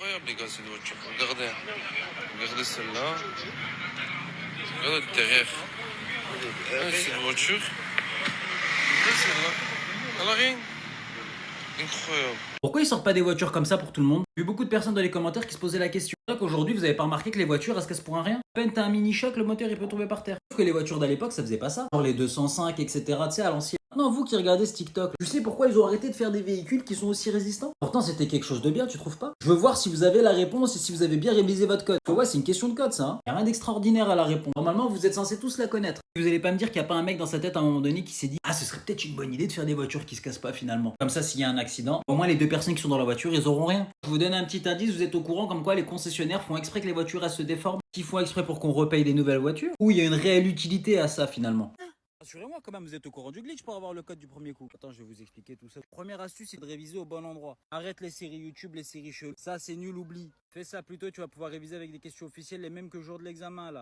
incroyable, les gars, cette voiture. Regardez. Regardez celle-là. Regardez derrière. Cette voiture. Regardez celle-là. Elle a rien. Incroyable. Pourquoi ils sortent pas des voitures comme ça pour tout le monde? J'ai vu beaucoup de personnes dans les commentaires qui se posaient la question. C'est vrai qu'aujourd'hui, vous avez pas remarqué que les voitures, elles se cassent pour un rien? À peine t'as un mini choc, le moteur il peut tomber par terre. Sauf que les voitures d'à l'époque, ça faisait pas ça. Genre les 205, etc. Tu sais, à l'ancienne. Non, vous qui regardez ce TikTok, tu sais pourquoi ils ont arrêté de faire des véhicules qui sont aussi résistants? Pourtant, c'était quelque chose de bien, tu trouves pas? Je veux voir si vous avez la réponse et si vous avez bien révisé votre code. Parce que ouais, c'est une question de code ça, hein. Y a rien d'extraordinaire à la réponse. Normalement, vous êtes censés tous la connaître. Vous allez pas me dire qu'il y a pas un mec dans sa tête à un moment donné qui s'est dit ah, ce serait peut-être une bonne idée de faire des voitures qui se cassent pas finalement. Comme ça, s'il y a un accident, au moins les deux personnes qui sont dans la voiture, ils auront rien. Je vous donne un petit indice, vous êtes au courant comme quoi les concessionnaires font exprès que les voitures elles se déforment, qu'ils font exprès pour qu'on repaye des nouvelles voitures, ou il y a une réelle utilité à ça finalement. Rassurez-moi quand même, vous êtes au courant du glitch pour avoir le code du premier coup. Attends, je vais vous expliquer tout ça. Première astuce, c'est de réviser au bon endroit. Arrête les séries YouTube, les séries cheloues. Ça, c'est nul, oublie. Fais ça plutôt, tu vas pouvoir réviser avec des questions officielles les mêmes que le jour de l'examen là.